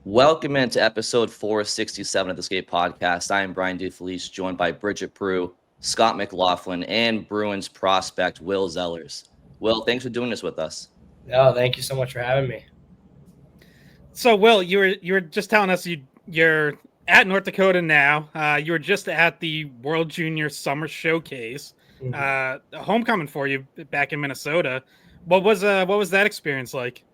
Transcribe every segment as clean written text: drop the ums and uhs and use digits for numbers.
Welcome into episode 467 of the Skate Podcast. I am Brian DeFelice, joined by Bridget Prue, Scott McLaughlin, and Bruins prospect Will Zellers. Will, thanks for doing this with us. No, thank you so much for having me. So, Will, you were just telling us you're at North Dakota now. You were just at the World Junior Summer Showcase, homecoming for you back in Minnesota. What was that experience like?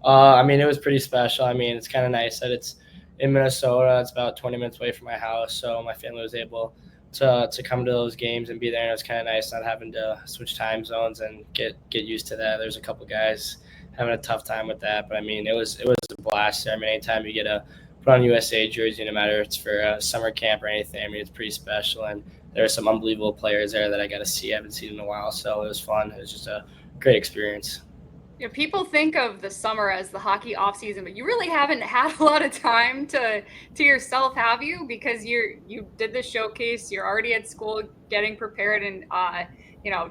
It was pretty special. It's kind of nice that it's in Minnesota. It's about 20 minutes away from my house, so my family was able to come to those games and be there. And it was kind of nice not having to switch time zones and get used to that. There's a couple guys having a tough time with that, but it was a blast there. Anytime you get to put on USA jersey, no matter if it's for a summer camp or anything, it's pretty special. And there are some unbelievable players there that I got to see. I haven't seen in a while, so it was fun. It was just a great experience. Yeah, people think of the summer as the hockey off season, but you really haven't had a lot of time to yourself, have you? Because you did the showcase, you're already at school getting prepared, and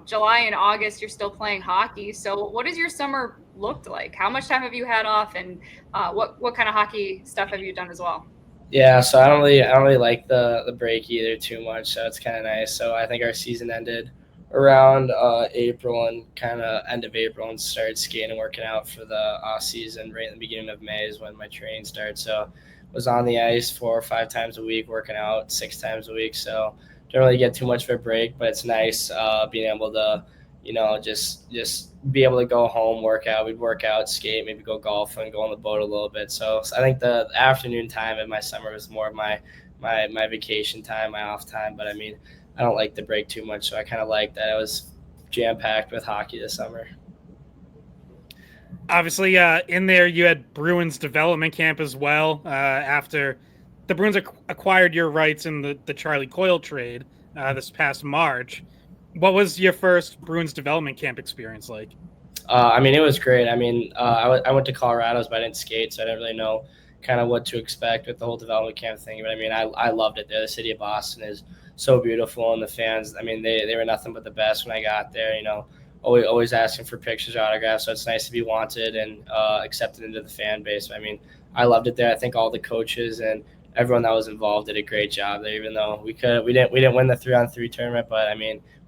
July and August you're still playing hockey. So what has your summer looked like? How much time have you had off, and what kind of hockey stuff have you done as well? Yeah, so I don't really like the break either too much, so it's kind of nice. So I think our season ended around April and kind of end of April, and started skating and working out for the off season. Right in the beginning of May is when my training starts. So was on the ice 4 or 5 times a week, working out 6 times a week. So don't really get too much of a break, but it's nice being able to, just be able to go home, work out. We'd work out, skate, maybe go golf and go on the boat a little bit. So I think the afternoon time in my summer was more of my vacation time, my off time. But I don't like the break too much, so I kind of like that I was jam-packed with hockey this summer. Obviously, in there you had Bruins development camp as well. After the Bruins acquired your rights in the Charlie Coyle trade this past March, what was your first Bruins development camp experience like? It was great. I went to Colorado's, but I didn't skate, so I didn't really know kind of what to expect with the whole development camp thing. But I loved it there. The city of Boston is so beautiful, and the fans, they were nothing but the best when I got there. Always asking for pictures, autographs. So it's nice to be wanted and accepted into the fan base. I loved it there. I think all the coaches and everyone that was involved did a great job there. Even though we didn't win the 3-on-3 tournament, but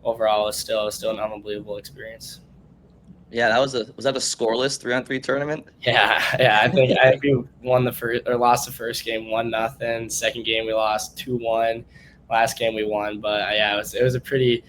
overall it was still an unbelievable experience. Yeah, was that a scoreless 3-on-3 tournament? Yeah. I think we lost the first game 1-0. Second game we lost 2-1. Last game we won, but it was a pretty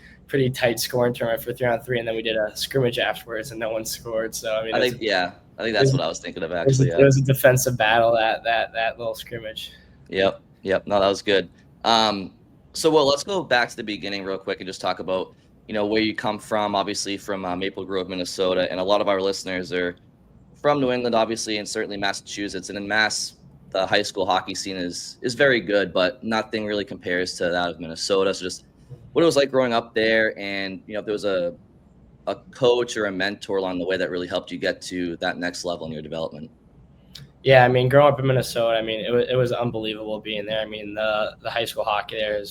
tight scoring tournament for 3-on-3, and then we did a scrimmage afterwards, and no one scored. So I think that's what I was thinking of actually. It was a defensive battle, that little scrimmage. Yep. No, that was good. So let's go back to the beginning real quick and just talk about where you come from. Obviously from Maple Grove, Minnesota, and a lot of our listeners are from New England, obviously, and certainly Massachusetts. And in Mass, the high school hockey scene is very good, but nothing really compares to that of Minnesota. So just what it was like growing up there, and if there was a coach or a mentor along the way that really helped you get to that next level in your development. Yeah, growing up in Minnesota, it was unbelievable being there. The high school hockey there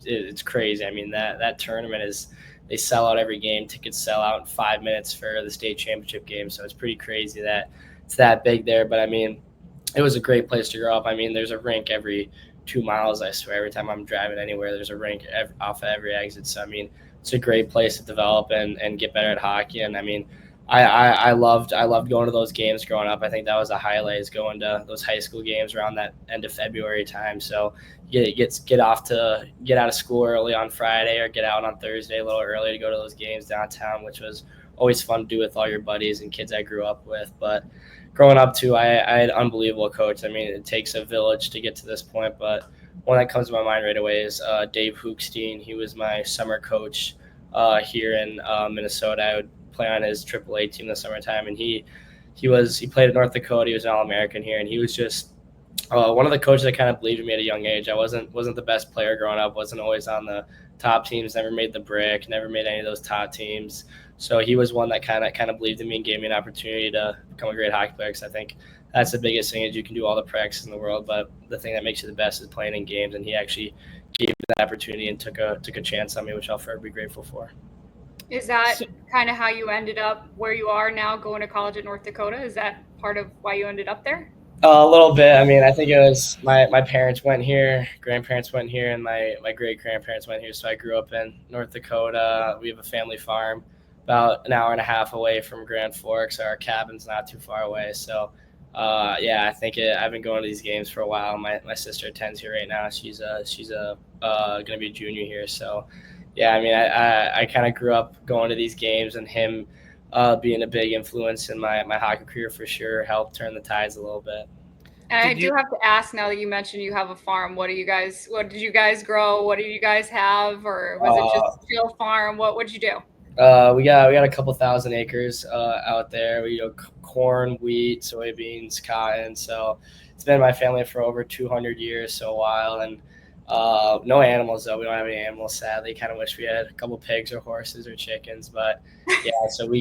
it's crazy. That tournament they sell out every game. Tickets sell out in 5 minutes for the state championship game. So it's pretty crazy that it's that big there. But it was a great place to grow up. There's a rink every 2 miles, I swear. Every time I'm driving anywhere, there's a rink off of every exit. So, it's a great place to develop and get better at hockey. And, I loved going to those games growing up. I think that was a highlight, is going to those high school games around that end of February time. So get out of school early on Friday, or get out on Thursday a little early to go to those games downtown, which was always fun to do with all your buddies and kids I grew up with. But growing up too, I had an unbelievable coach. It takes a village to get to this point, but one that comes to my mind right away is Dave Hookstein. He was my summer coach here in Minnesota. I would play on his AAA team in the summertime, and he played at North Dakota. He was an All-American here, and he was just one of the coaches that kind of believed in me at a young age. I wasn't the best player growing up, wasn't always on the top teams, never made the brick, never made any of those top teams. So he was one that kind of believed in me and gave me an opportunity to become a great hockey player, because I think that's the biggest thing, is you can do all the practice in the world, but the thing that makes you the best is playing in games, and he actually gave me that opportunity and took a chance on me, which I'll forever be grateful for. Is that kind of how you ended up where you are now, going to college at North Dakota? Is that part of why you ended up there? A little bit. I mean, I think it was my parents went here, grandparents went here, and my great grandparents went here. So I grew up in North Dakota. We have a family farm about an hour and a half away from Grand Forks. Our cabin's not too far away. So, yeah, I think I've been going to these games for a while. My sister attends here right now. She's gonna be a junior here. So, yeah, I mean, I kind of grew up going to these games, and him being a big influence in my hockey career for sure helped turn the tides a little bit. And I Did do you? have to ask now that you mentioned you have a farm. What did you guys grow? What do you guys have? Or was it just Uh, chill farm? What did you do? we got a couple thousand acres out there. We corn, wheat, soybeans, cotton. So it's been my family for over 200 years, so a while. And no animals though. We don't have any animals, sadly. Kind of wish we had a couple pigs or horses or chickens, but yeah. So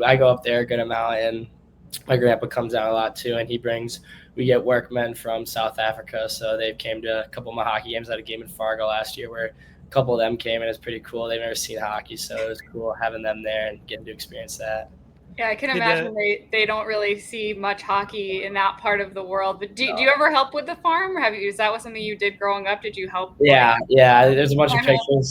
I go up there a good amount, and my grandpa comes down a lot too, and we get workmen from South Africa, so they came to a couple of my hockey games. I had a game in Fargo last year where a couple of them came, and it's pretty cool. They've never seen hockey, so it was cool having them there and getting to experience that. Yeah, I can Did imagine they don't really see much hockey in that part of the world. But do you ever help with the farm? Is that was something you did growing up? Did you help? Yeah. There's a bunch of Farm help?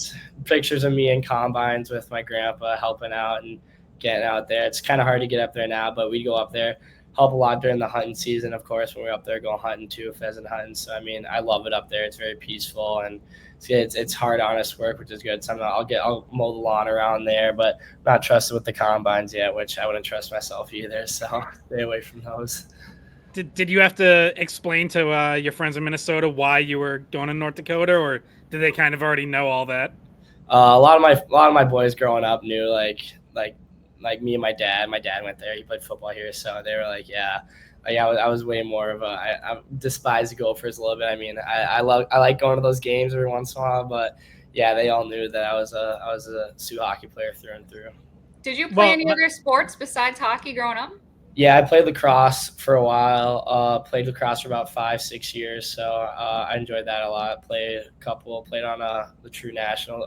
pictures of me in combines with my grandpa helping out and getting out there. It's kind of hard to get up there now, but we go up there, help a lot during the hunting season, of course, when we're up there going hunting too, pheasant hunting. So I mean, I love it up there. It's very peaceful, and it's hard, honest work, which is good. Sometimes I'll mow the lawn around there, but I'm not trusted with the combines yet, which I wouldn't trust myself either. So stay away from those. did you have to explain to your friends in Minnesota why you were going to North Dakota, or did they kind of already know all that? A lot of my boys growing up knew like me and my dad. My dad went there. He played football here, so they were like, yeah. I was way more of I despise the Gophers a little bit. I mean, I like going to those games every once in a while, but yeah, they all knew that I was a Sioux hockey player through and through. Did you play Well, any other sports besides hockey growing up? Yeah, I played lacrosse for a while. Played lacrosse for about 5-6 years, so I enjoyed that a lot. Played on the true national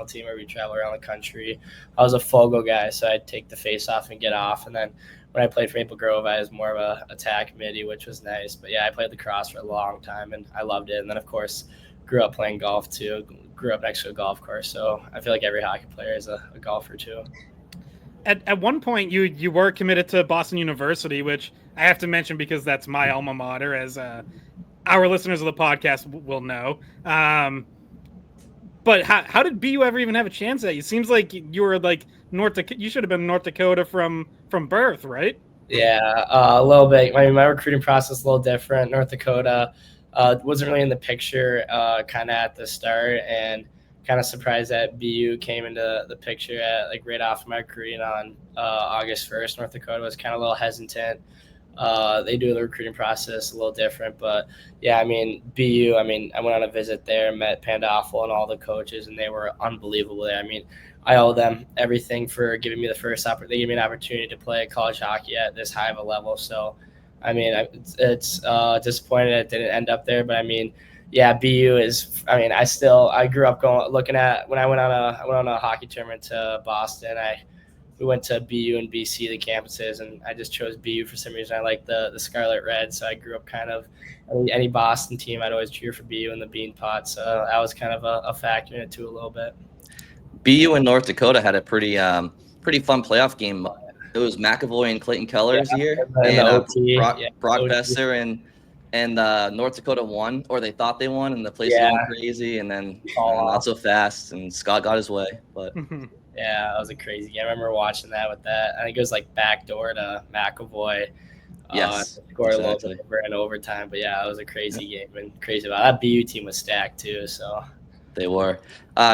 team where we travel around the country. I was a Fogo guy, so I'd take the face off and get off. And then when I played for Maple Grove, I was more of a attack midi, which was nice. But yeah, I played lacrosse for a long time, and I loved it. And then of course, grew up playing golf too. Grew up next to a golf course, so I feel like every hockey player is a golfer too. at one point you were committed to Boston University, which I have to mention because that's my alma mater, as our listeners of the podcast will know. But how did BU ever even have a chance at you? Seems like you were like you should have been North Dakota from birth, right? Yeah, a little bit. I mean, my recruiting process is a little different. North Dakota wasn't really in the picture kind of at the start, and kind of surprised that BU came into the picture at like right off my recruiting on August 1st. North Dakota was kind of a little hesitant. They do the recruiting process a little different, but yeah, I mean, BU, I mean, I went on a visit there, met Pandoffel and all the coaches, and they were unbelievable there. I mean, I owe them everything for giving me the first opportunity. They gave me an opportunity to play college hockey at this high of a level. So, I mean, it's disappointed it didn't end up there, but I mean, yeah, BU is. I mean, I grew up looking at when I went on a hockey tournament to Boston. We went to BU and BC, the campuses, and I just chose BU for some reason. I like the Scarlet Red, so I grew up kind of any Boston team, I'd always cheer for BU in the Bean Pot. So that was kind of a factor in it too a little bit. BU and North Dakota had a pretty fun playoff game. It was McAvoy and Clayton Keller's year, and Brock Besser and North Dakota won, or they thought they won, and the place was going crazy, and then not so fast, and Scott got his way. But yeah, that was a crazy game. I remember watching that with that. I think it was like backdoor to McAvoy. Yes, scored a little bit over in overtime, but yeah, it was a crazy game and crazy about that. BU team was stacked too, so they were.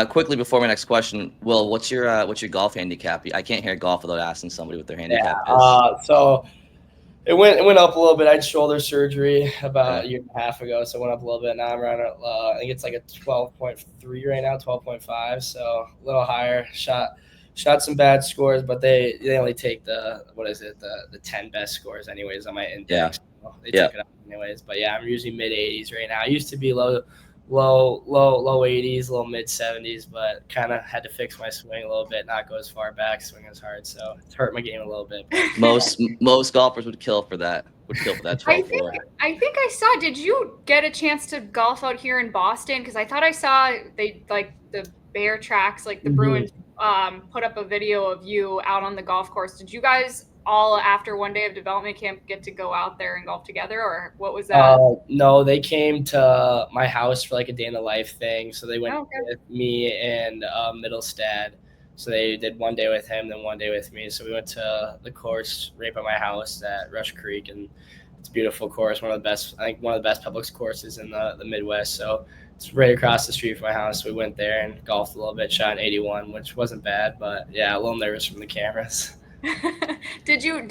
Quickly before my next question, Will, what's your golf handicap? I can't hear golf without asking somebody what their handicap is. So it went up a little bit. I had shoulder surgery about a year and a half ago, so it went up a little bit. Now I'm around I think it's like a 12.3 right now, 12.5, so a little higher. Shot some bad scores, but they only take the 10 best scores anyways on my index. Yeah. So they took it up anyways. But yeah, I'm usually mid 80s right now. I used to be low low 80s, low mid 70s, but kind of had to fix my swing a little bit, not go as far back, swing as hard. So it's hurt my game a little bit. Most golfers would kill for that. Would kill for that 12 hole. I think I saw. Did you get a chance to golf out here in Boston? Because I thought I saw they like the Bear Tracks, like the Bruins, put up a video of you out on the golf course. Did you guys all, after one day of development camp, get to go out there and golf together, or what was that? No, they came to my house for like a day in the life thing. So they went with me and Middlestad. So they did one day with him, then one day with me. So we went to the course right by my house at Rush Creek, and it's a beautiful course, one of the best, I think one of the best public courses in the Midwest. So it's right across the street from my house. We went there and golfed a little bit, shot an 81, which wasn't bad, but yeah, a little nervous from the cameras. Did you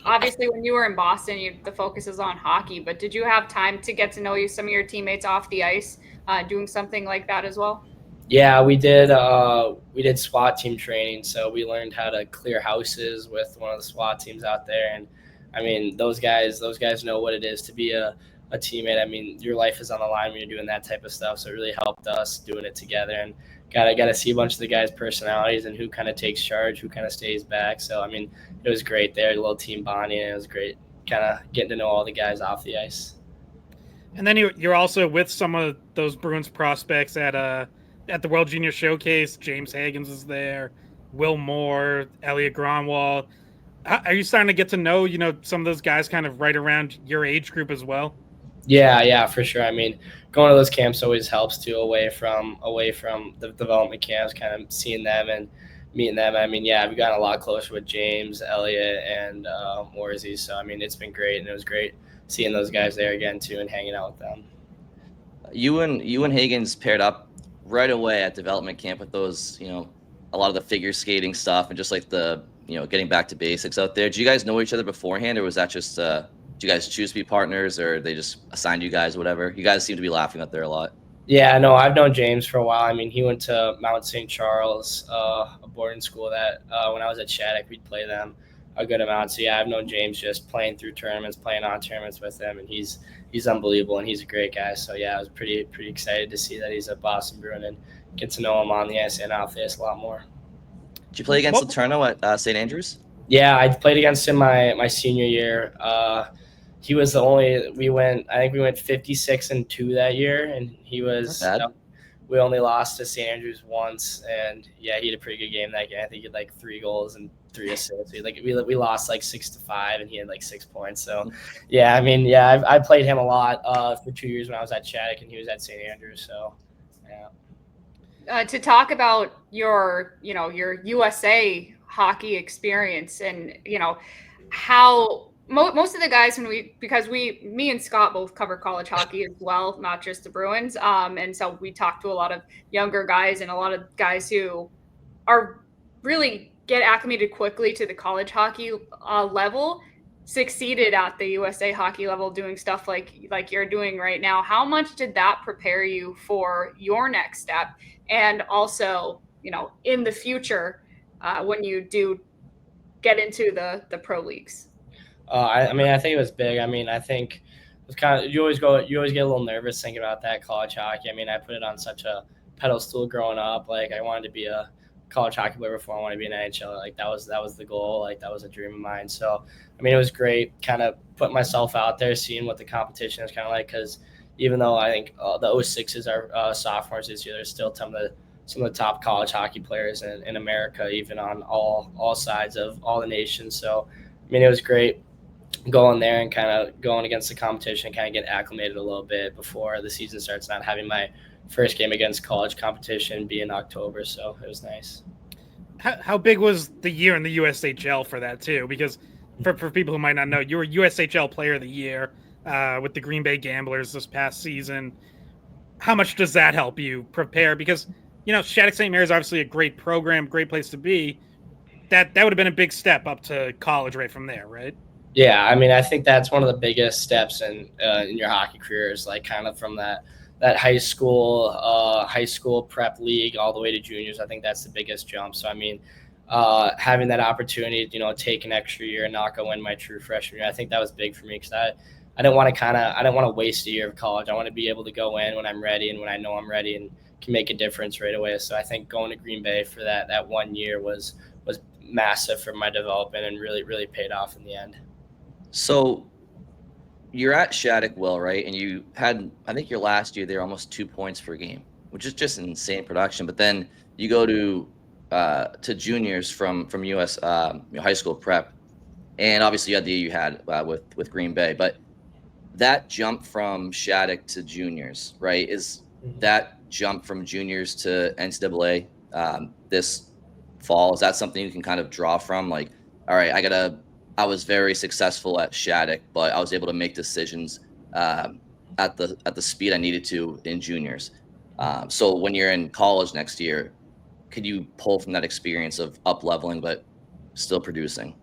obviously when you were in Boston, the focus is on hockey, but did you have time to get to know some of your teammates off the ice, doing something like that as well? Yeah, we did SWAT team training, so we learned how to clear houses with one of the SWAT teams out there. And I mean, those guys know what it is to be a teammate. I mean, your life is on the line when you're doing that type of stuff, so it really helped us doing it together. And got to see a bunch of the guys' personalities and who kind of takes charge, who kind of stays back. So I mean, it was great there, a little team bonding, and it was great kind of getting to know all the guys off the ice. And then you're also with some of those Bruins prospects at the World Junior Showcase. James Hagens is there, Will Moore, Elliot Gronwall. Are you starting to get to know, some of those guys kind of right around your age group as well? Yeah, for sure. I mean, going to those camps always helps too, away from the development camps, kind of seeing them and meeting them. I mean, yeah, we've gotten a lot closer with James, Elliot, and Morsey. So, I mean, it's been great, and it was great seeing those guys there again too and hanging out with them. You and Hagens paired up right away at development camp with those, a lot of the figure skating stuff and just like the, getting back to basics out there. Do you guys know each other beforehand, or was that just, do you guys choose to be partners, or they just assigned you guys, whatever? You guys seem to be laughing out there a lot. Yeah, no, I've known James for a while. I mean, he went to Mount St. Charles, a boarding school that when I was at Shattuck, we'd play them a good amount. So yeah, I've known James just playing through tournaments, playing on tournaments with him, and he's unbelievable and he's a great guy. So yeah, I was pretty excited to see that he's a Boston Bruin and get to know him on the ice and off the ice a lot more. Did you play against Letourneau at St. Andrews? Yeah, I played against him my senior year. He was the only. I think we went 56-2 that year, and he was. We only lost to St. Andrews once, and yeah, he had a pretty good game that game. I think he had like 3 goals and 3 assists. We lost like 6-5, and he had like 6 points. So, yeah, I mean, yeah, I played him a lot for 2 years when I was at Shattuck, and he was at St. Andrews. So, yeah. To talk about your USA hockey experience, and how most of the guys, because me and Scott both cover college hockey as well, not just the Bruins, and so we talk to a lot of younger guys and a lot of guys who are really get acclimated quickly to the college hockey level, succeeded at the USA hockey level doing stuff like you're doing right now. How much did that prepare you for your next step, and also in the future when you do get into the pro leagues? I mean, I think it was big. I mean, I think it was kind of you always get a little nervous thinking about that college hockey. I mean, I put it on such a pedestal growing up. Like, I wanted to be a college hockey player before I wanted to be an NHL. Like, that was the goal. Like, that was a dream of mine. So, I mean, it was great kind of putting myself out there, seeing what the competition is kind of like. Because even though I think the 06s are sophomores this year, there's still some of the top college hockey players in America, even on all sides of all the nations. So, I mean, it was great going there and kind of going against the competition, kind of get acclimated a little bit before the season starts, not having my first game against college competition be in October. So it was nice. How big was the year in the USHL for that too? Because for people who might not know, you were USHL Player of the Year with the Green Bay Gamblers this past season. How much does that help you prepare? Because, Shattuck St. Mary's obviously a great program, great place to be. That would have been a big step up to college right from there, right? Yeah, I mean, I think that's one of the biggest steps in your hockey career is like kind of from that high school prep league all the way to juniors. I think that's the biggest jump. So, I mean, having that opportunity, take an extra year and not go in my true freshman year, I think that was big for me because I didn't want to waste a year of college. I want to be able to go in when I'm ready and when I know I'm ready and can make a difference right away. So I think going to Green Bay for that 1 year was massive for my development and really paid off in the end. So you're at Shattuck, Will, right? And you had, I think your last year there, almost 2 points per game, which is just insane production. But then you go to juniors from US high school prep, and obviously you had the year you had with Green Bay. But that jump from Shattuck to juniors, right? Is that jump from juniors to NCAA this fall? Is that something you can kind of draw from? Like, all right, I was very successful at Shattuck, but I was able to make decisions at the speed I needed to in juniors. So when you're in college next year, could you pull from that experience of up leveling but still producing?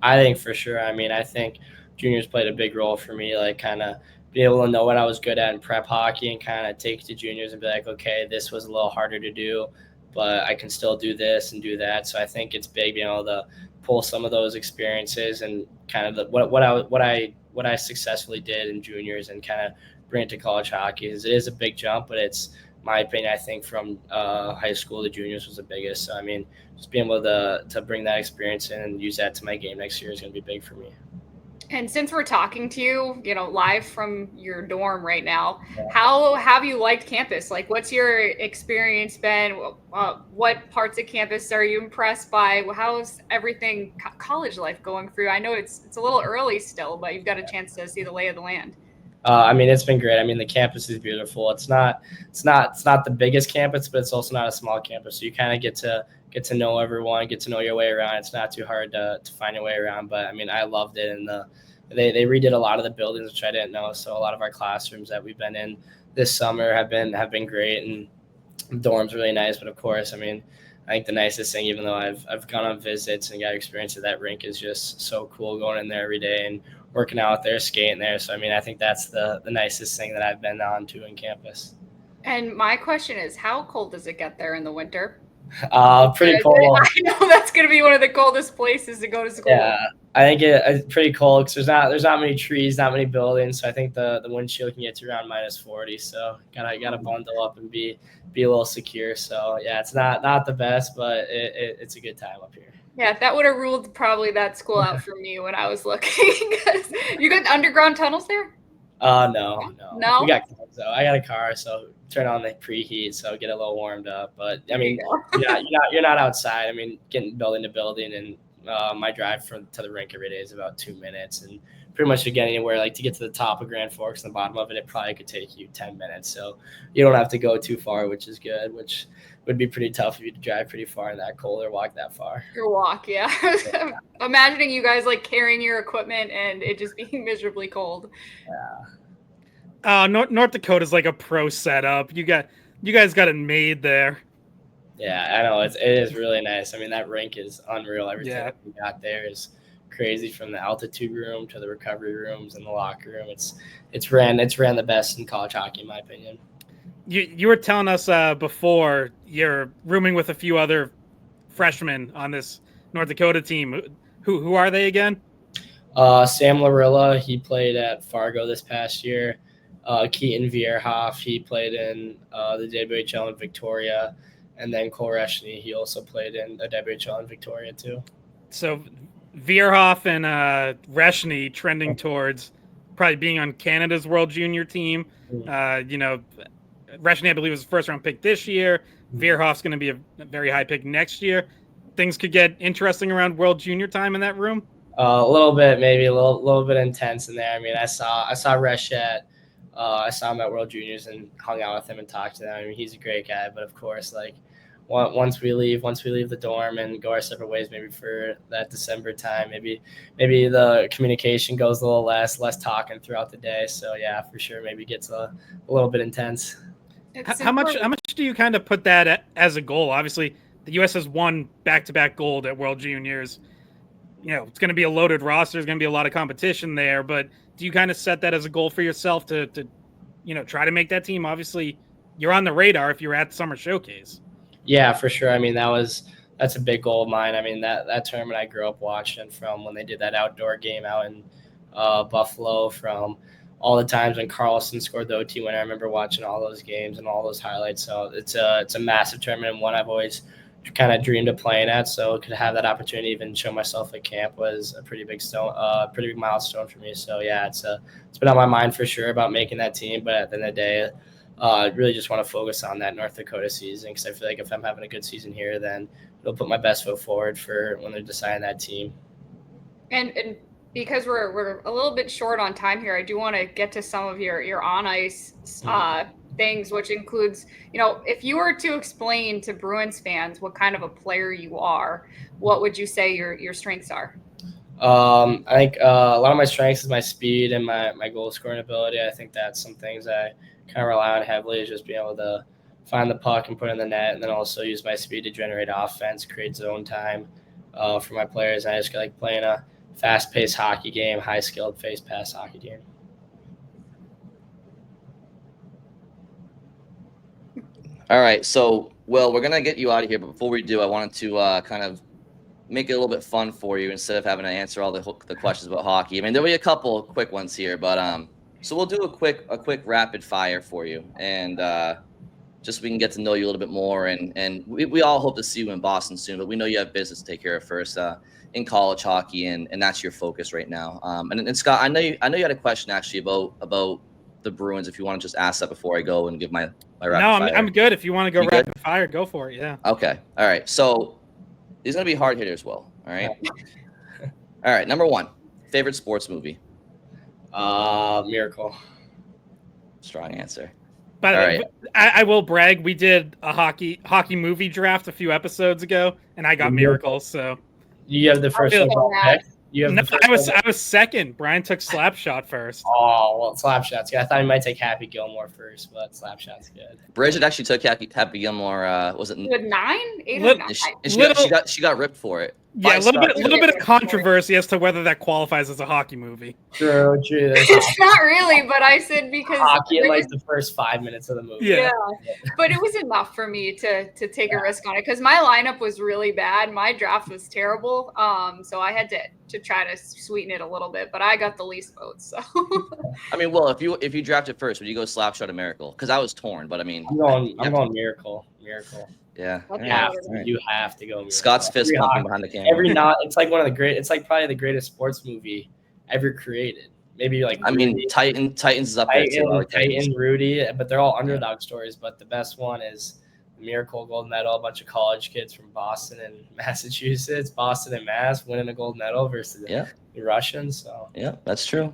I think for sure. I mean, I think juniors played a big role for me, like kind of be able to know what I was good at in prep hockey and kind of take it to juniors and be like, okay, this was a little harder to do, but I can still do this and do that. So I think it's big being able to pull some of those experiences and kind of what I successfully did in juniors and kind of bring it to college hockey. It is a big jump, but it's my opinion. I think from high school to juniors was the biggest. So I mean, just being able to bring that experience in and use that to my game next year is going to be big for me. And since we're talking to you, live from your dorm right now, how have you liked campus? Like, what's your experience been? What parts of campus are you impressed by? How's everything college life going through? I know it's a little early still, but you've got a chance to see the lay of the land. I mean, it's been great. I mean, the campus is beautiful. It's not the biggest campus, but it's also not a small campus. So you kind of get to know everyone, get to know your way around. It's not too hard to find your way around. But I mean, I loved it, and they redid a lot of the buildings, which I didn't know. So a lot of our classrooms that we've been in this summer have been great, and the dorm's really nice. But of course, I mean, I think the nicest thing, even though I've gone on visits and got experience at that rink, is just so cool going in there every day and working out there, skating there. So, I mean, I think that's the nicest thing that I've been on to in campus. And my question is, how cold does it get there in the winter? Pretty cold. I know that's going to be one of the coldest places to go to school. Yeah, I think it's pretty cold because there's not many trees, not many buildings. So I think the windshield can get to around -40. So gotta bundle up and be a little secure. So yeah, it's not the best, but it's a good time up here. Yeah, that would have ruled probably that school out for me when I was looking. You got underground tunnels there? No. No? We got cars, though. I got a car, so turn on the preheat, so get a little warmed up. But I mean, you're not outside. I mean, getting building to building, and my drive to the rink every day is about 2 minutes, and pretty much to get anywhere, like to get to the top of Grand Forks and the bottom of it, it probably could take you 10 minutes. So you don't have to go too far, which is good. Which would be pretty tough if you drive pretty far in that cold or walk that far. Your walk, yeah. Imagining you guys like carrying your equipment and it just being miserably cold. Yeah. North Dakota's like a pro setup. You guys got it made there. Yeah, I know it is really nice. I mean, that rink is unreal. Everything Yeah. that we got there is crazy, from the altitude room to the recovery rooms and the locker room. It's ran the best in college hockey, in my opinion. You were telling us before you're rooming with a few other freshmen on this North Dakota team. Who are they again? Sam Larilla, he played at Fargo this past year. Keaton Vierhoff, he played in the WHL in Victoria. And then Cole Reshny, he also played in the WHL in Victoria too. So Vierhoff and Reshny trending towards probably being on Canada's World Junior team. Reshny, I believe, was the first-round pick this year. Vierhoff's going to be a very high pick next year. Things could get interesting around World Junior time in that room. A little bit, maybe a little bit intense in there. I mean, I saw Resh I saw him at World Juniors and hung out with him and talked to him. I mean, he's a great guy, but of course, like once we leave the dorm and go our separate ways, maybe for that December time, maybe the communication goes a little less talking throughout the day. So yeah, for sure, maybe gets a little bit intense. How much do you kind of put that as a goal? Obviously, the U.S. has won back-to-back gold at World Juniors. It's going to be a loaded roster. There's going to be a lot of competition there. But do you kind of set that as a goal for yourself to try to make that team? Obviously, you're on the radar if you're at the Summer Showcase. Yeah, for sure. I mean, that's a big goal of mine. I mean, that tournament I grew up watching from when they did that outdoor game out in Buffalo, from all the times when Carlson scored the OT winner. I remember watching all those games and all those highlights. So it's a massive tournament, and one I've always kind of dreamed of playing at. So to have that opportunity, even show myself at camp, was a pretty big milestone for me. So yeah, it's been on my mind for sure about making that team. But at the end of the day, I really just want to focus on that North Dakota season, because I feel like if I'm having a good season here, then it'll put my best foot forward for when they're deciding that team. And because we're a little bit short on time here, I do want to get to some of your on ice things, which includes, if you were to explain to Bruins fans what kind of a player you are, what would you say your strengths are? I think a lot of my strengths is my speed and my goal scoring ability. I think that's some things I kind of rely on heavily, is just being able to find the puck and put it in the net, and then also use my speed to generate offense, create zone time for my players. I just like playing a fast-paced hockey game, high-skilled face-pass hockey game. All right, so Will, we're gonna get you out of here, but before we do, I wanted to kind of make it a little bit fun for you instead of having to answer all the questions about hockey. I mean, there'll be a couple quick ones here, but so we'll do a quick rapid fire for you, and just so we can get to know you a little bit more, and we all hope to see you in Boston soon, but we know you have business to take care of first in college hockey, and that's your focus right now. And Scott, I know you had a question actually about the Bruins. If you want to just ask that before I go and give my rapid fire. I'm good. If you want to go rapid good? fire, go for it. Yeah. Okay. All right. So these are gonna be hard hitters, Will. All right. All right. Number one, favorite sports movie. Miracle. Strong answer. But All right. I will brag. We did a hockey movie draft a few episodes ago, and I got Miracle. So you have the first one. I was second. Brian took Slapshot first. Oh, well, Slapshot's good. I thought he might take Happy Gilmore first, but Slapshot's good. Bridget actually took Happy Gilmore. Was it 9? 8 or 9? She got ripped for it. Yeah, a little bit of controversy as to whether that qualifies as a hockey movie. True. It's not really, but I said because hockey in like the first 5 minutes of the movie. Yeah. But it was enough for me to take a risk on it, because my lineup was really bad. My draft was terrible. So I had to try to sweeten it a little bit, but I got the least votes. So I mean, well, if you drafted first, would you go Slapshot or Miracle? Because I was torn, but I mean, I'm going Miracle. Yeah, you have to go. Miracle. Scott's fist pumping behind the camera. It's like one of the great. It's like probably the greatest sports movie ever created. Maybe like Titans is up there too. Titan, Rudy, but they're all underdog stories. But the best one is Miracle gold medal. A bunch of college kids from Boston and Massachusetts, Boston and Mass, winning a gold medal versus the Russians. So yeah, that's true.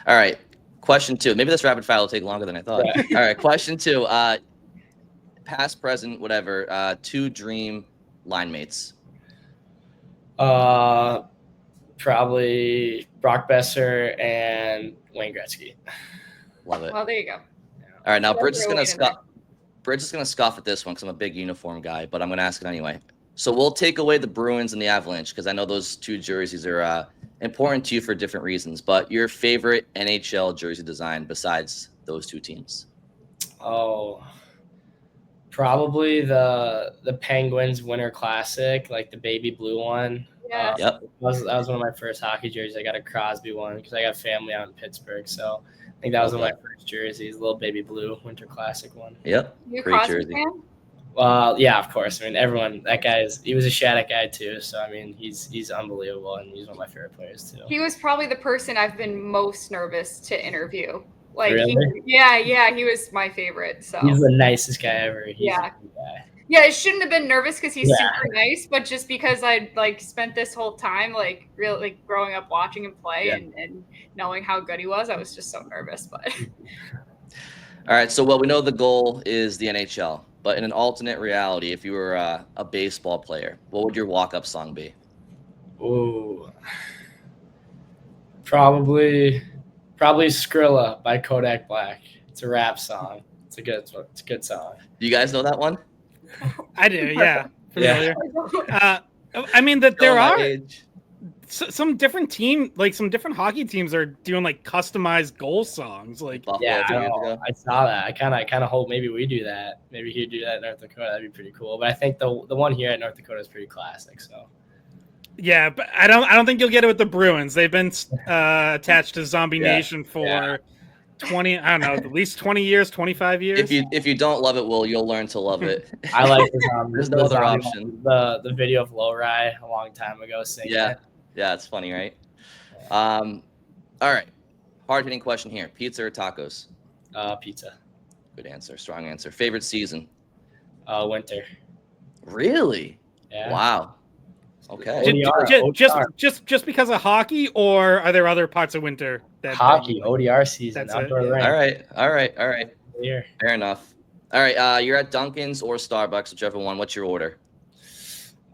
All right, question 2. Maybe this rapid fire will take longer than I thought. Yeah. All right, question 2. Past, present, whatever. 2 dream line mates. Probably Brock Besser and Wayne Gretzky. Love it. Well, there you go. All right, now Bridge is gonna scoff at this one because I'm a big uniform guy, but I'm gonna ask it anyway. So we'll take away the Bruins and the Avalanche, because I know those 2 jerseys are important to you for different reasons. But your favorite NHL jersey design besides those 2 teams? Oh. Probably the Penguins Winter Classic, like the baby blue one. Yeah. Yep. That was one of my first hockey jerseys. I got a Crosby one because I got family out in Pittsburgh. So I think that was one of my first jerseys, little baby blue Winter Classic one. Yep. You Great Crosby jersey. fan? Well, yeah, of course. I mean, everyone. He was a Shattuck guy too. So I mean, he's unbelievable, and he's one of my favorite players too. He was probably the person I've been most nervous to interview. Like, really? He was my favorite. So he's the nicest guy ever. He's yeah. a good guy. Yeah, I shouldn't have been nervous because he's super nice, but just because I spent this whole time really growing up watching him play and knowing how good he was, I was just so nervous. But all right, so we know the goal is the NHL, but in an alternate reality, if you were a baseball player, what would your walk-up song be? Ooh, probably Skrilla by Kodak Black. It's a rap song. It's a good song. Do you guys know that one? I do, yeah. Familiar. I mean that there are some different some different hockey teams are doing like customized goal songs. Like I saw that. I kind of hope maybe we do that. Maybe he'd do that in North Dakota. That'd be pretty cool. But I think the one here at North Dakota is pretty classic. So Yeah, but I don't think you'll get it with the Bruins. They've been attached to Zombie Yeah, Nation for 20, I don't know, at least 20 years, 25 years. If you don't love it, Will, you'll learn to love it. I like There's no other option. The video of Lowry a long time ago singing Yeah, it. yeah, it's funny, right? All right, hard hitting question here: pizza or tacos? Pizza. Good answer, strong answer. Favorite season? Winter. Really? Yeah. Wow. Okay. Just because of hockey, or are there other parts of winter that hockey, ODR season, That's outdoor it, rink. All right. Here. Fair enough. All right, you're at Dunkin's or Starbucks, whichever one. What's your order?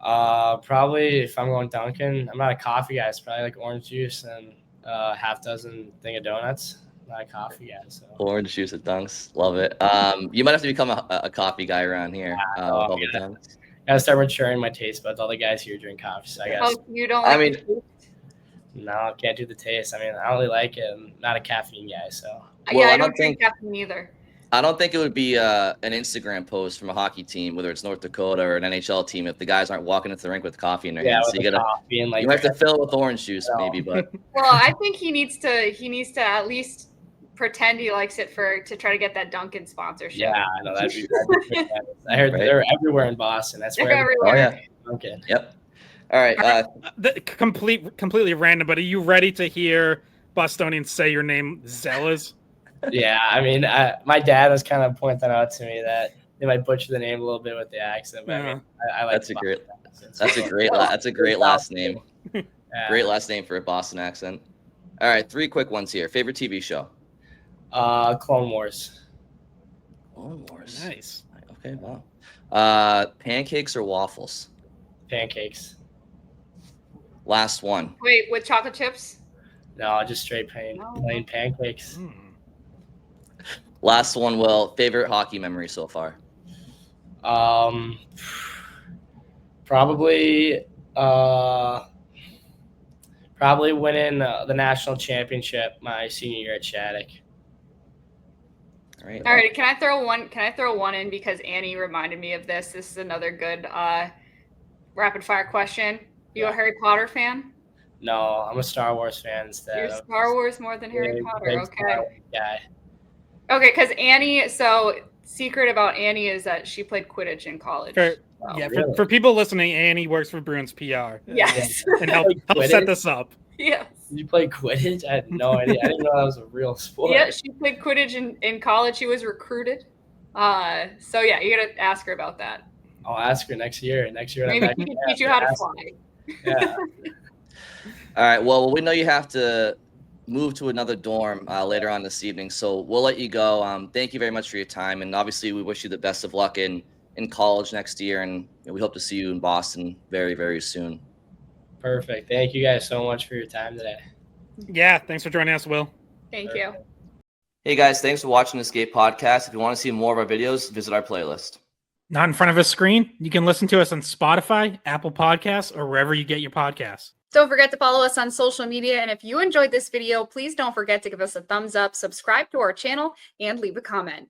Probably if I'm going Dunkin', I'm not a coffee guy. It's probably like orange juice and half dozen thing of donuts. I'm not a coffee guy, so Orange juice at Dunks. Love it. You might have to become a coffee guy around here with all the Dunks. gotta start maturing my taste buds. All the guys here drink coffee, so I guess. You don't like the taste? No, can't do the taste. I mean, I don't really like it. I'm not a caffeine guy, so. Well, I don't drink caffeine either. I don't think it would be an Instagram post from a hockey team, whether it's North Dakota or an NHL team, if the guys aren't walking into the rink with coffee in their hands. So you might have to fill it with orange juice, maybe. But well, I think he needs to at least pretend he likes it to try to get that Dunkin' sponsorship. Yeah, I know that'd be I heard they're everywhere in Boston. That's where everywhere. Oh yeah. Dunkin'. Yep. All right. Completely random, but are you ready to hear Bostonians say your name, Zellers? Yeah, I mean, my dad was kind of pointing out to me that they might butcher the name a little bit with the accent. But I mean, I like that's a great last name. Yeah. Great last name for a Boston accent. All right, 3 quick ones here. Favorite TV show? Clone Wars. Clone Wars. Nice. Okay, wow. Pancakes or waffles? Pancakes. Last one. Wait, with chocolate chips? No, just straight plain pancakes. Last one, Will. Favorite hockey memory so far? Probably winning the national championship my senior year at Shattuck. All right. All right. Can I throw one in because Annie reminded me of this? This is another good rapid fire question. You a Harry Potter fan? No, I'm a Star Wars fan instead. You're Star Wars more than Harry Potter. Okay. Yeah. Okay, because Annie. So secret about Annie is that she played Quidditch in college. For people listening, Annie works for Bruins PR. Yes. And help set this up. Yes. Did you play Quidditch? I had no idea. I didn't know that was a real sport. Yeah, she played Quidditch in college. She was recruited. So yeah, you gotta ask her about that. I'll ask her next year. Maybe she can teach you how to fly. Yeah. All right. Well, we know you have to move to another dorm later on this evening, so we'll let you go. Thank you very much for your time, and obviously we wish you the best of luck in college next year, and we hope to see you in Boston very, very soon. Perfect. Thank you guys so much for your time today. Yeah, thanks for joining us, Will. Thank you. Hey guys, thanks for watching this Skate Podcast. If you want to see more of our videos, visit our playlist. Not in front of a screen? You can listen to us on Spotify, Apple Podcasts, or wherever you get your podcasts. Don't forget to follow us on social media. And if you enjoyed this video, please don't forget to give us a thumbs up, subscribe to our channel, and leave a comment.